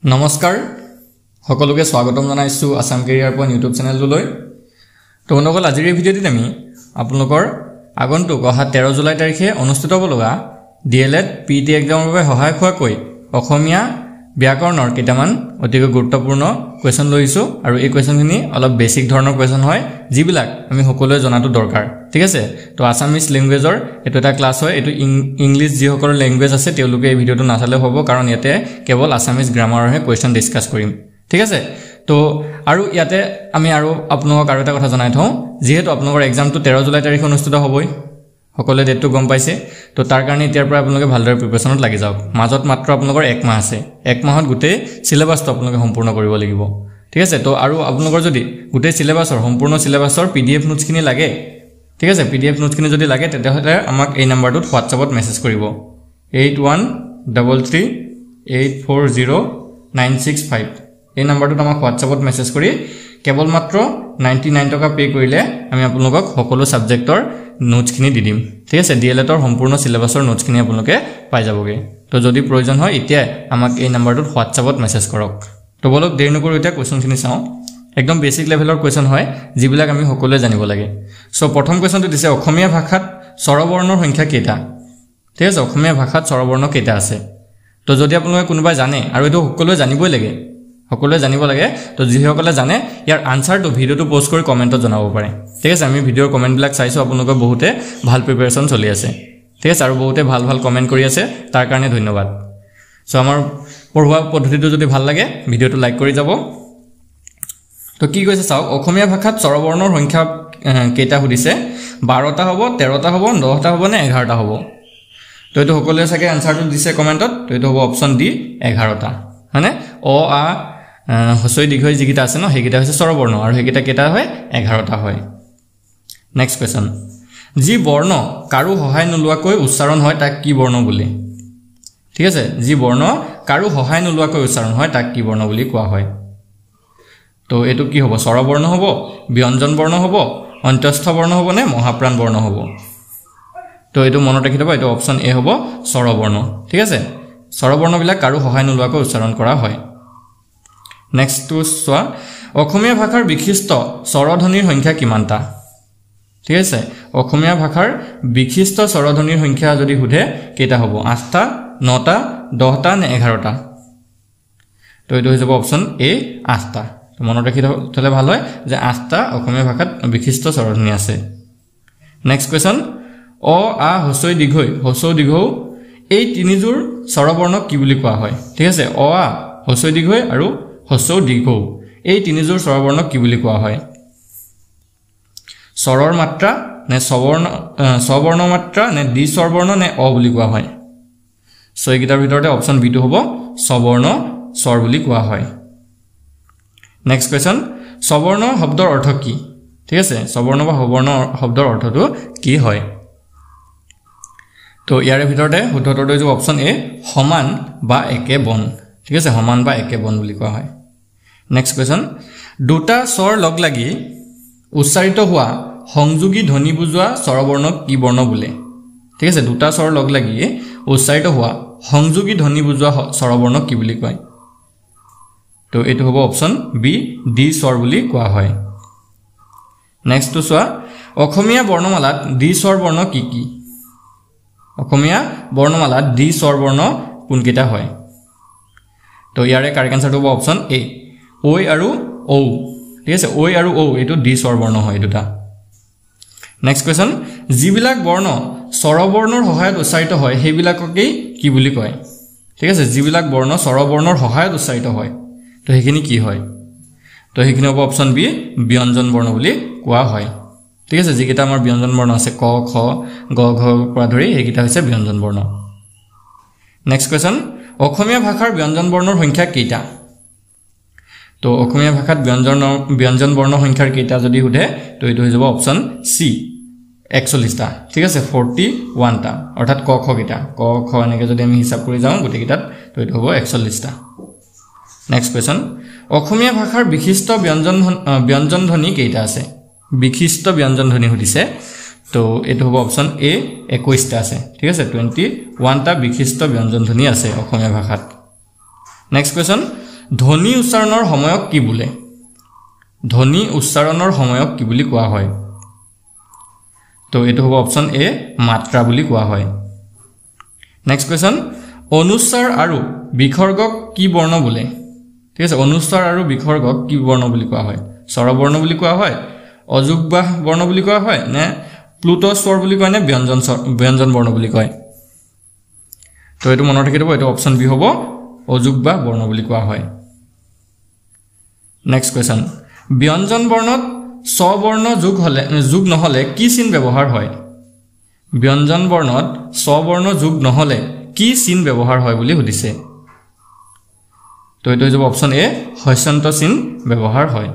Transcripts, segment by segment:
নমস্কাৰ সকলোকে স্বাগতম জনাইছো আসাম কেৰিয়াৰ পইণ্ট ইউটিউব চেনেলটোলৈ তো বন্ধুসকল আজিৰ এই ভিডিঅ'টিত আমি আপোনালোকৰ আগন্তুক অহা 13 জুলাই তাৰিখে অনুষ্ঠিত হ'ব লগা ডিএলএড পিটি এক্সামৰ বাবে সহায়ক হোৱাকৈ অসমীয়া ব্যাকৰণৰ কেইটামান অতিকৈ গুৰুত্বপূৰ্ণ কোৱেশ্চন লৈছো আৰু এই কোৱেশ্চনখিনি অলপ বেসিক ধৰণৰ কোৱেশ্চন হয় যিবিলাক আমি সকলোৱে জনাটো দৰকাৰ ঠিক আছে তো আসামিজ ল্যাঙ্গুৱেজৰ এটো এটা ক্লাছ হয় এটো ইংলিশ যিসকলৰ ল্যাঙ্গুৱেজ আছে তেওঁলোকে এই ভিডিঅ'টো নাচালে হ'ব কাৰণ ইয়াতে কেৱল আসামিজ গ্ৰামাৰৰহে কোৱেশ্চন ডিসকাস কৰিম ঠিক আছে তো আৰু ইয়াতে আমি আৰু আপোনালোকক আৰু এটা কথা জনাই থওঁ যেহেতু আপোনালোকৰ এক্সামটো 13 জুলাই তাৰিখে অনুষ্ঠিত হ'বই সকলে ডেটটো গম পাইছে তো তাৰ কাৰণে এতিয়াৰ পৰা আপোনালোকে ভালদৰে প্ৰিপাৰেচনত লাগি যাওক মাজত মাত্ৰ আপোনালোকৰ 1 মাহ আছে 1 মাহত গোটেই সিলেবাসটো আপোনালোকে সম্পূৰ্ণ কৰিব লাগিব ঠিক আছে তো আৰু আপোনালোকৰ যদি গোটেই সিলেবাসৰ সম্পূৰ্ণ সিলেবাসৰ পিডিএফ নোটছখিনি লাগে ঠিক আছে পিডিএফ নোটছখিনি যদি লাগে তেতিয়াহ'লে আমাক এই নম্বৰটোত হোৱাটছআপত মেছেজ কৰিব 8133840965 এই নম্বৰটোত আমাক হোৱাটছআপত মেছেজ কৰি কেৱল মাত্ৰ 99 টকা পে কৰিলে আমি আপোনালোকক সকলো সাবজেক্টৰ নোটছখিনি দি দিম ঠিক আছে ডিএলএডৰ সম্পূৰ্ণ সিলেবাসৰ নোটছখিনি আপোনালোকে পাই যাবগে তো যদি প্ৰয়োজন হয় এতিয়া আমাক এই নম্বৰটোত হোৱাটছআপত মেছেজ কৰক তো বলক দেৰি নকৰো এতিয়া কোৱেশ্চনখিনি চাওঁ একদম বেসিক লেভেলৰ কোৱেশ্চন হয় যিবিলাক আমি সকলোৱে জানিব লাগে সো প্ৰথম কোৱেশ্চনটো দিছে অসমীয়া ভাষাত স্বৰবৰ্ণৰ সংখ্যা কেইটা ঠিক আছে অসমীয়া ভাষাত স্বৰবৰ্ণ কেইটা আছে তো যদি আপোনালোকে কোনোবাই জানে আৰু এটো সকলোৱে জানিবই লাগে সকলোৱে জানিব লাগে তো যিসকলে জানে ইয়াৰ আনসাৰটো ভিডিওটো পোষ্ট কৰি কমেন্টত জনাব পাৰে ঠিক আছে আমি ভিডিওৰ কমেন্ট বিলাক চাইছো আপোনালোকৰ বহুতে ভাল প্ৰিপাৰেচন চলি আছে ঠিক আছে আৰু বহুতে ভাল ভাল কমেন্ট কৰি আছে তাৰ কাৰণে ধন্যবাদ সো আমাৰ পঢ়ুৱা পদ্ধতিটো যদি ভাল লাগে ভিডিওটো লাইক কৰি যাব তো কি কৈছে চাও অসমীয়া ভাষাত স্বৰবৰ্ণৰ সংখ্যা কেইটা সুধিছে 12টা হ'ব 13টা হ'ব 10টা হ'ব নে 11টা হ'ব তো এটো সকলোৱে চাগে আনসাৰটো দিছে কমেন্টত তো এটো হ'ব অপচন ডি 11টা মানে অ আ হসৈ দীঘৈ যিকিটা আছে ন হেকিটা হৈছে স্বৰবৰ্ণ আৰু হেকিটা কেটা হয় 11টা হয় নেক্সট কোৱেশ্চন যি বৰ্ণ কাৰো সহায় নলুৱাকৈ উচ্চাৰণ হয় তাক কি বৰ্ণ বুলি ঠিক আছে যি বৰ্ণ কাৰো সহায় নলুৱাকৈ উচ্চাৰণ হয় তাক কি বৰ্ণ বুলি কোৱা হয় তো এটো কি হ'ব স্বৰবৰ্ণ হ'ব ব্যঞ্জন বৰ্ণ হ'ব অন্তস্থ বৰ্ণ হ'ব নে মহাপ্ৰাণ বৰ্ণ হ'ব তো এটো মনত ৰাখি থবা এটো অপচন এ হ'ব স্বৰবৰ্ণ ঠিক আছে স্বৰবৰ্ণবিলাক কাৰো সহায় নলুৱাকৈ উচ্চাৰণ কৰা হয় নেক্সট টু সোৱা অসমীয়া ভাষাৰ বিশিষ্ট স্বৰধ্বনিৰ সংখ্যা কিমানটা ঠিক আছে অসমীয়া ভাষাৰ বিশিষ্ট স্বৰধ্বনিৰ সংখ্যা যদি সুধে কেইটা হ'ব 8টা 9টা 10টা নে 11টা তো এটো হৈ যাব অপচন এ 8টা তো মনত ৰাখি থলে ভাল হয় যে 8টা অসমীয়া ভাষাত বিশিষ্ট স্বৰধ্বনি আছে নেক্সট কোৱেশ্চন অ আ হসৈ দীঘৌ এই তিনিজোৰ স্বৰবৰ্ণক কি বুলি কোৱা হয় ঠিক আছে অ আ হসৈ দীঘৈ আৰু হসৌ দীঘৌ এই তিনিজোৰ স্বৰবৰ্ণক কি বুলি কোৱা হয় স্বৰৰ মাত্ৰা নে স্ববৰ্ণ মাত্ৰা নে দ্বি স্বৰবৰ্ণ নে অ বুলি কোৱা হয় সো এইকেইটাৰ ভিতৰতে অপচন বি টো হ'ব স্ববৰ্ণ স্বৰ বুলি কোৱা হয় নেক্সট কোৱেশ্চন স্ববৰ্ণ শব্দৰ অৰ্থ কি ঠিক আছে স্ববৰ্ণ বা সবৰ্ণ শব্দৰ অৰ্থটো কি হয় তো ইয়াৰে ভিতৰতে শুদ্ধটো যে অপচন এ সমান বা একে বন ঠিক আছে সমান বা একে বন বুলি কোৱা হয় নেক্সট কোৱেশ্চন দুটা স্বৰ লগ লাগি উচ্চাৰিত হোৱা সংযোগী ধ্বনি বুজোৱা স্বৰবৰ্ণক কি বৰ্ণ বোলে ঠিক আছে দুটা স্বৰ লগ লাগি উচ্চাৰিত হোৱা সংযোগী ধ্বনি বুজোৱা স্বৰবৰ্ণক কি বুলি কয় তো এটো হ'ব অপচন বি ডি স্বৰ বুলি কোৱা হয় নেক্সট টু সোৱা অসমীয়া বৰ্ণমালাত ডি স্বৰ বৰ্ণ কি কি অসমীয়া বৰ্ণমালাত ডি স্বৰ বৰ্ণ কোনকেইটা হয় তো ইয়াৰে কাৰেক্ট আনসাৰটো হ'ব অপচন এ ঐ আৰু ঔ ঠিক আছে ঐ আৰু ঔ এটো ডি স্বৰ বৰ্ণ হয় দুটা নেক্সট কোৱেশ্চন যিবিলাক বৰ্ণ স্বৰবৰ্ণৰ সহায়ত উচ্চাৰিত হয় সেইবিলাককেই কি বুলি কয় ঠিক আছে যিবিলাক বৰ্ণ স্বৰবৰ্ণৰ সহায়ত উচ্চাৰিত হয় তো হেখিনি কি হয় তো হেখিনি হ'ব অপচন বি ব্যঞ্জন বৰ্ণ বুলি কোৱা হয় ঠিক আছে যিকেইটা আমাৰ ব্যঞ্জন বৰ্ণ আছে ক খ গ ঘ পৰা ধৰি হেকিটা হৈছে ব্যঞ্জন বৰ্ণ নেক্সট কোৱেশ্চন অসমীয়া ভাষাৰ ব্যঞ্জন বৰ্ণৰ সংখ্যা কেইটা তো অসমীয়া ভাষাত ব্যঞ্জন বৰ্ণ সংখ্যাৰ কেইটা যদি সুধে তো এটো হৈ যাব অপচন সি 41টা ঠিক আছে 41টা অৰ্থাৎ ক খ কেইটা ক খ এনেকে যদি আমি হিচাপ কৰি যাওঁ গোটেই কেইটাত তো এটো হ'ব 41টা নেক্সট কোৱেশ্চন অসমীয়া ভাষাৰ বিশিষ্ট ব্যঞ্জন ধ্বনি কেইটা আছে বিশিষ্ট ব্যঞ্জন ধ্বনি সুধিছে তো এটো হ'ব অপচন এ 21টা আছে ঠিক আছে 21টা বিশিষ্ট ব্যঞ্জন ধ্বনি আছে অসমীয়া ভাষাত নেক্সট কোৱেশ্চন ধ্বনি উচ্চাৰণৰ সময়ক কি বোলে ধ্বনি উচ্চাৰণৰ সময়ক কি বুলি কোৱা হয় তো এটো হ'ব অপচন এ মাত্ৰা বুলি কোৱা হয় নেক্সট কোৱেশ্চন অনুস্বৰ আৰু বিসৰ্গক কি বৰ্ণ বোলে ঠিক আছে অনুস্বৰ আৰু বিসৰ্গক কি বৰ্ণ বুলি কোৱা হয় স্বৰবৰ্ণ বুলি কোৱা হয় অযুগ্বাহ বৰ্ণ বুলি কোৱা হয় নে প্লুটো স্বৰ বুলি কয় নে ব্যঞ্জন বৰ্ণ বুলি কয় তো এটো মনত ৰাখি দিব এটো অপচন বি হ'ব অযুগ্বাহ বৰ্ণ বুলি কোৱা হয় নেক্সট কোৱেশ্চন ব্যঞ্জন বৰ্ণত স্ববৰ্ণ যোগ নহলে কি চিন ব্যৱহাৰ হয় ব্যঞ্জন বৰ্ণত স্ববৰ্ণ যোগ নহলে কি চিন ব্যৱহাৰ হয় বুলি সুধিছে তো এটো হ'ব অপচন এ হস্যন্ত চিন ব্যৱহাৰ হয়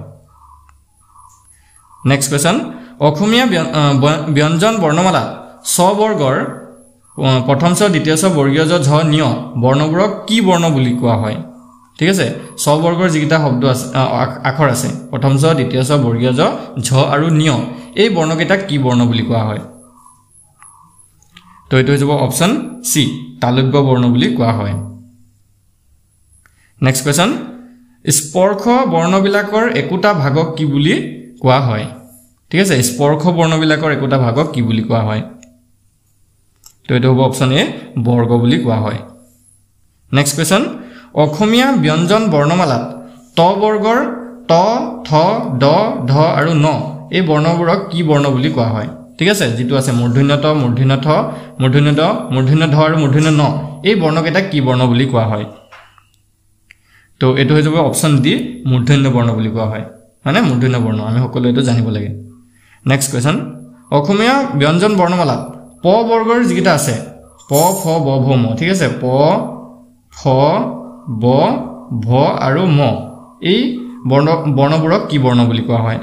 নেক্সট কোৱেশ্চন অসমীয়া ব্যঞ্জন বৰ্ণমালা স্ববৰ্গৰ প্ৰথম ছ দ্বিতীয় ছ বৰ্গীয় জ ঝ নিয় বৰ্ণবোৰক কি বৰ্ণ বুলি কোৱা হয় ঠিক আছে স্ববৰ্গৰ যিকিটা শব্দ আছে আখৰ আছে প্ৰথম ছ দ্বিতীয় ছ বৰ্গীয় জ ঝ আৰু নিয় এই বৰ্ণকেইটা কি বৰ্ণ বুলি কোৱা হয় তো এটো হ'ব অপচন সি তালব্য বৰ্ণ বুলি কোৱা হয় নেক্সট কোৱেশ্চন স্পৰ্শ বৰ্ণবিলাকৰ একোটা ভাগক কি বুলি কোৱা হয় ঠিক আছে স্পৰ্শ বৰ্ণবিলাকৰ একোটা ভাগক কি বুলি কোৱা হয় তো এটো হ'ব অপচন এ বৰ্গ বুলি কোৱা হয় নেক্সট কোৱেশ্চন অসমীয়া ব্যঞ্জন বৰ্ণমালাত ত বৰ্গৰ ত থ দ ধ আৰু ন এই বৰ্ণবোৰক কি বৰ্ণ বুলি কোৱা হয় ঠিক আছে যেটো আছে মূৰ্ধন্য ত মূৰ্ধন্য থ মূৰ্ধন্য দ মূৰ্ধন্য ধ আৰু মূৰ্ধন্য ন এই বৰ্ণকেইটা কি বৰ্ণ বুলি কোৱা হয় তো এটো হৈ যাব অপচন ডি মূৰ্ধন্য বৰ্ণ বুলি কোৱা হয় মানে মূৰ্ধন্য বৰ্ণ আমি সকলো এটো জানিব লাগে নেক্সট কোৱেশ্চন অসমীয়া ব্যঞ্জন বৰ্ণমালাত প বৰ্গৰ যিকিটা আছে প ফ ব ভ ম ঠিক আছে প ফ ব ভ আৰু ম এই বৰ্ণবোৰক কি বৰ্ণ বুলি কোৱা হয়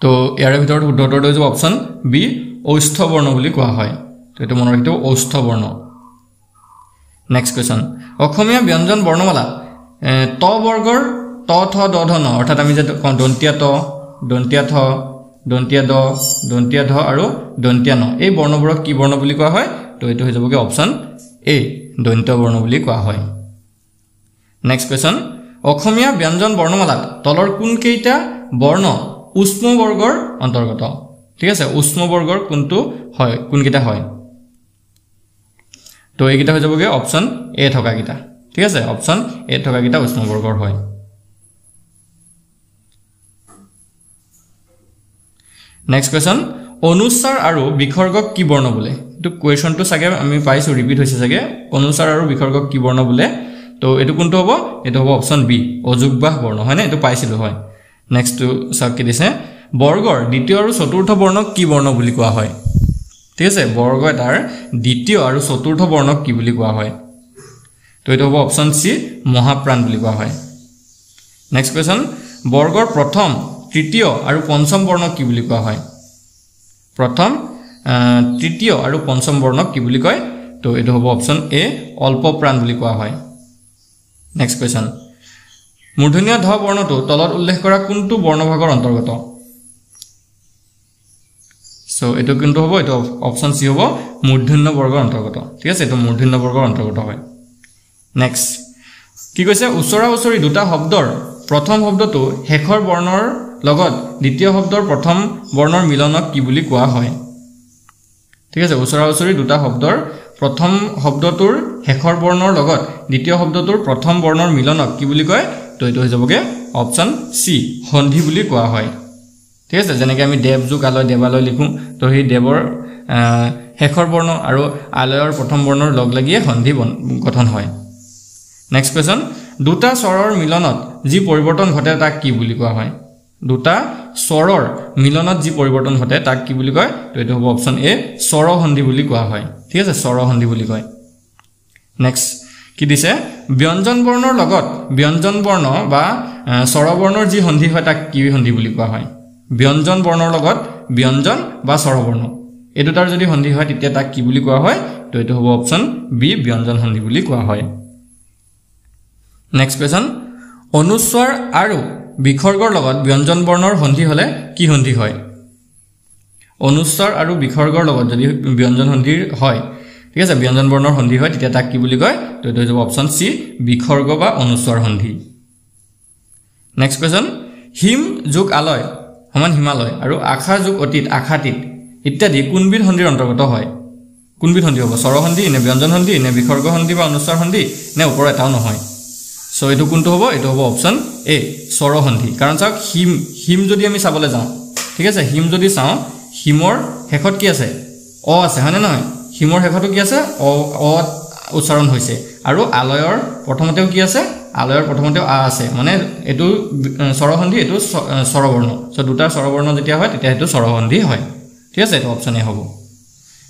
তো ইয়াৰ ভিতৰত উত্তৰটো হৈ যাব অপচন বি ঔষ্ঠ বৰ্ণ বুলি কোৱা হয় তো এটো মনত ৰাখিব ঔষ্ঠ বৰ্ণ নেক্সট কোৱেশ্চন অসমীয়া ব্যঞ্জন বৰ্ণমালা ত বৰ্গৰ ত থ দ ধ ন অৰ্থাৎ আমি যে দন্তীয়া ত দন্তীয়া থ দন্তীয়া দ দন্তীয়া ধ আৰু দন্তীয়া ন এই বৰ্ণবোৰক কি বৰ্ণ বুলি কোৱা হয় তো এটো হৈ যাবগে অপচন এ দন্ত বৰ্ণ বুলি কোৱা হয় নেক্সট কোৱেশ্চন অসমীয়া ব্যঞ্জন বৰ্ণমালাত তলৰ কোন কেইটা বৰ্ণ উষ্ম বৰ্গৰ অন্তৰ্গত ঠিক আছে উষ্ম বৰ্গৰ কোনটো হয় কোন কেইটা হয় তো এইকেইটা হৈ যাবগে অপচন এ থকা কেইটা ঠিক আছে অপচন এ থকা কেইটা উষ্ম বৰ্গৰ হয় নেক্সট কোৱেশ্চন অনুস্বৰ আৰু বিসৰ্গক কি বৰ্ণ বোলে তো কোৱেশ্চনটো সাগে আমি পাইছো ৰিপিট হৈছে সাগে অনুস্বৰ আৰু বিসৰ্গক কি বৰ্ণ বোলে তো এটো কোনটো হ'ব এটো হ'ব অপচন বি অযুগ্বাহ বৰ্ণ হয় না এটো পাইছিলো হয় নেক্সট টু সাক কি দিছে বৰ্গৰ দ্বিতীয় আৰু চতুৰ্থ বৰ্ণক কি বৰ্ণ বুলি কোৱা হয় ঠিক আছে বৰ্গ এটাৰ দ্বিতীয় আৰু চতুৰ্থ বৰ্ণক কি বুলি কোৱা হয় তো এটো হ'ব অপচন সি মহাপ্ৰাণ বুলি কোৱা হয় নেক্সট কোৱেশ্চন বৰ্গৰ প্ৰথম তৃতীয় আৰু পঞ্চম বৰ্ণক কি বুলি কোৱা হয় প্ৰথম তৃতীয় আৰু পঞ্চম বৰ্ণক কি বুলি কয় তো এটো হ'ব অপচন এ অল্পপ্ৰাণ বুলি কোৱা হয় নেক্সট কোৱেশ্চন মূৰ্ধন্য ধ বৰ্ণটো তলত উল্লেখ কৰা কোনটো বৰ্ণভাগৰ অন্তৰ্গত সো এটো কিন্তু হ'ব এটো অপচন সি হ'ব মূৰ্ধন্য বৰ্গৰ অন্তৰ্গত ঠিক আছে এটো মূৰ্ধন্য বৰ্গৰ অন্তৰ্গত হয় নেক্সট কি কৈছে উচ্চৰা উচ্চৰি দুটা শব্দৰ প্ৰথম শব্দটো শেষৰ বৰ্ণৰ লগত দ্বিতীয় শব্দৰ প্ৰথম বৰ্ণৰ মিলনক কি বুলি কোৱা হয় ঠিক আছে উচ্চৰা উচ্চৰি দুটা শব্দৰ প্ৰথম শব্দটোৰ শেষৰ বৰ্ণৰ লগত দ্বিতীয় শব্দটোৰ প্ৰথম বৰ্ণৰ মিলনক কি বুলি কয় তো এটো হৈ যাবগে অপচন সি সন্ধি বুলি কোৱা হয় ঠিক আছে যেনেকৈ আমি দেৱ যুগ আলয় দেৱালয় লিখো তো সেই দেৱৰ শেষৰ বৰ্ণ আৰু আলয়ৰ প্ৰথম বৰ্ণৰ লগ লাগিয়ে সন্ধি গঠন হয় নেক্সট কোৱেশ্চন দুটা স্বৰৰ মিলনত যি পৰিৱৰ্তন ঘটে তাক কি বুলি কোৱা হয় দুটা স্বৰৰ মিলনত যি পৰিৱৰ্তন ঘটে তাক কি বুলি কয় তো এটো হ'ব অপচন এ স্বৰসন্ধি বুলি কোৱা হয় ঠিক আছে স্বৰসন্ধি বুলি কয় নেক্সট কি দিছে ব্যঞ্জন বৰ্ণৰ লগত ব্যঞ্জন বৰ্ণ বা স্বৰবৰ্ণৰ যি সন্ধি হয় তাক কি সন্ধি বুলি কোৱা হয় ব্যঞ্জন বৰ্ণৰ লগত ব্যঞ্জন বা স্বৰবৰ্ণ এই দুটাৰ যদি সন্ধি হয় তেতিয়া তাক কি বুলি কোৱা হয় তো এটো হ'ব অপচন বি ব্যঞ্জন সন্ধি বুলি কোৱা হয় নেক্সট কোৱেশ্চন অনুস্বৰ আৰু বিসৰ্গৰ লগত ব্যঞ্জন বৰ্ণৰ সন্ধি হলে কি সন্ধি হয় অনুস্বৰ আৰু বিসৰ্গৰ লগত যদি ব্যঞ্জন সন্ধি হয় ঠিক আছে ব্যঞ্জন বৰ্ণৰ সন্ধি হয় তেতিয়া তাক কি বুলি কয় তো এইটো হ'ব অপচন সি বিসৰ্গ বা অনুস্বৰ সন্ধি নেক্সট কোৱেশ্চন হিম যোগ আলয় সমান হিমালয় আৰু আখা যোগ অতীত আখাতীত ইত্যাদি কোনবিধ সন্ধিৰ অন্তৰ্গত হয় কোনবিধ সন্ধি হ'ব স্বৰ সন্ধি নে ব্যঞ্জন সন্ধি নে বিসৰ্গ সন্ধি বা অনুস্বৰ সন্ধি নে ওপৰ এটাও নহয় সো এইটো কোনটো হ'ব এইটো হ'ব অপচন এ স্বৰ সন্ধি কাৰণ চাওক হিম যদি আমি চাবলৈ যাওঁ ঠিক আছে হিম যদি চাওঁ হিমৰ শেষত কি আছে অ আছে হয়নে নহয় হিমৰ শেষতো কি আছে অ উচ্চাৰণ হৈছে আৰু আলয়ৰ প্ৰথমতেও কি আছে আলয়ৰ প্ৰথমতেও আ আছে মানে এটো স্বৰসন্ধি এটো স্বৰবৰ্ণ সো দুটা স্বৰবৰ্ণ যেতিয়া হয় তেতিয়া এটো স্বৰসন্ধি হয় ঠিক আছে এটো অপচন এ হ'ব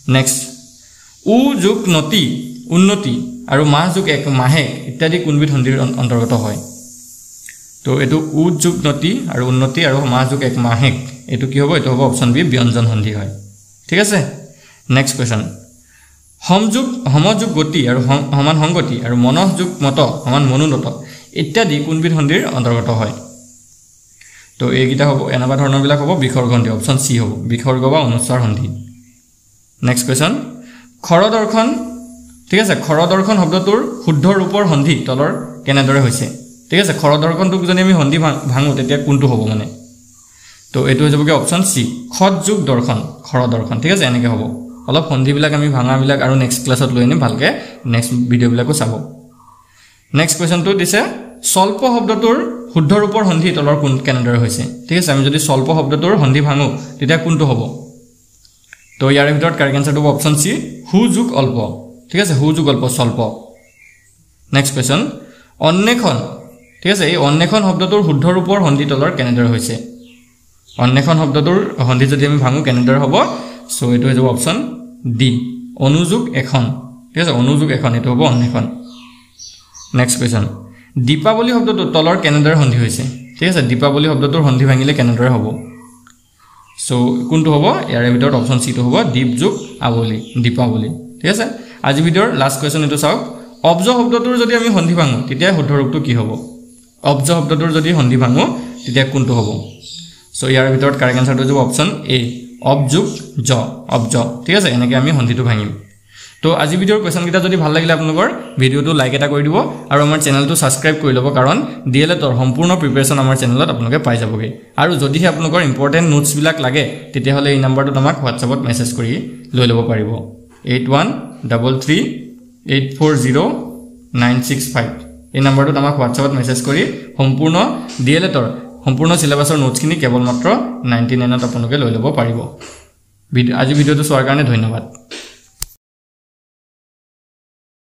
নেক্সট উ যোগ নতি উন্নতি আৰু মাহ যোগ এক মাহে ইত্যাদি কোনবিধ সন্ধিৰ অন্তৰ্গত হয় তো এটো উ যোগ নতি আৰু উন্নতি আৰু মাহ যোগ এক মাহে এটো কি হ'ব এটো হ'ব অপচন বি ব্যঞ্জন সন্ধি হয় ঠিক আছে নেক্সট কোৱেশ্চন সমযোগ গতি আৰু সমান সংগতি আৰু মনঃ যোগ মত সমান মনোনত ইত্যাদি কোনবিধ সন্ধিৰ অন্তৰ্গত হয় তো এইগিটা হ'ব এনেবা ধৰণৰ বিলাক হ'ব বিসৰ্গ সন্ধি অপচন সি হ'ব বিসৰ্গ বা অনুস্বৰ সন্ধি নেক্সট কোৱেশ্চন খৰদৰ্শন ঠিক আছে খৰদৰ্শন শব্দটোৰ শুদ্ধ ৰূপৰ সন্ধি তলৰ কেনেদৰে হৈছে ঠিক আছে খৰদৰ্শনটোক যদি আমি সন্ধি ভাঙো তেতিয়া কোনটো হ'ব মানে তো এইটো হৈ যাব কি অপচন সি খত যোগ দৰ্শন খৰদৰ্শন ঠিক আছে এনেকৈ হ'ব অলপ সন্ধি বিলাক আমি ভাঙা বিলাক আৰু নেক্সট ক্লাছত লৈ আনিম ভালকে নেক্সট ভিডিও বিলাকো চাব নেক্সট কোৱেশ্চনটো দিছে স্বল্প শব্দটোৰ শুদ্ধ ৰূপৰ সন্ধি তলৰ কোন কেনেদৰে হৈছে ঠিক আছে আমি যদি স্বল্প শব্দটোৰ সন্ধি ভাঙো তেতিয়া কোনটো হ'ব তো ইয়াৰ ভিতৰত কাৰেক্ট আনসাৰটো হ'ব অপচন সি হু যোগ অল্প ঠিক আছে হু যোগ অল্প স্বল্প নেক্সট কোৱেশ্চন অন্বেষণ ঠিক আছে এই অন্বেষণ শব্দটোৰ শুদ্ধ ৰূপৰ সন্ধি তলৰ কেনেদৰে হৈছে অন্বেষণ শব্দটোৰ সন্ধি যদি আমি ভাঙো কেনেদৰে হ'ব সো এটো হৈ যাব অপচন ডি অনুযোগ এখন ঠিক আছে অনুযোগ এখন এটো হ'ব অন্বেষণ নেক্সট কোৱেশ্চন দীপাৱলী শব্দটোৰ তলৰ কেনেদৰে সন্ধি হৈছে ঠিক আছে দীপাৱলী শব্দটোৰ সন্ধি ভাঙিলে কেনেদৰে হ'ব সো কোনটো হ'ব ইয়াৰ ভিতৰত অপচন সি টো হ'ব দীপ যোগ আৱলী দীপাৱলী ঠিক আছে আজি ভিডিওৰ লাষ্ট কোৱেশ্চন এটো চাওক অব্জ শব্দটোৰ যদি আমি সন্ধি ভাঙো তেতিয়া শুদ্ধ ৰূপটো কি হ'ব অব্জ শব্দটোৰ যদি সন্ধি ভাঙো তেতিয়া কোনটো হ'ব সো ইয়াৰ ভিতৰত কাৰেক্ট আনসাৰটো হ'ব অপচন এ অবযোগ জ অবজ ঠিক আছে এনেকৈ আমি সন্ধিটো ভাঙিম তো আজি ভিডিওৰ কোৱেশ্চন কিটা যদি ভাল লাগিলে আপোনালোকৰ ভিডিওটো লাইক এটা কৰি দিব আৰু আমাৰ চেনেলটো সাবস্ক্ৰাইব কৰি ল'ব কাৰণ ডিএলএডৰ সম্পূৰ্ণ প্ৰিপাৰেচন আমাৰ চেনেলত আপোনালোকে পাই যাবগে আৰু যদিহে আপোনালোকৰ ইম্পৰ্টেন্ট নোটছ বিলাক লাগে তেতিয়াহলে এই নম্বৰটোত আমাক WhatsAppত মেছেজ কৰি লৈ ল'ব পাৰিব 8133840965 এই নম্বৰটোত আমাক WhatsAppত মেছেজ কৰি সম্পূৰ্ণ ডিএলএডৰ সম্পূৰ্ণ সিলেবাসৰ নোটছখিনি কেৱল মাত্ৰ 99ত আপোনালোকে লৈ ল'ব পাৰিব আজি ভিডিওটো চোৱাৰ কাৰণে ধন্যবাদ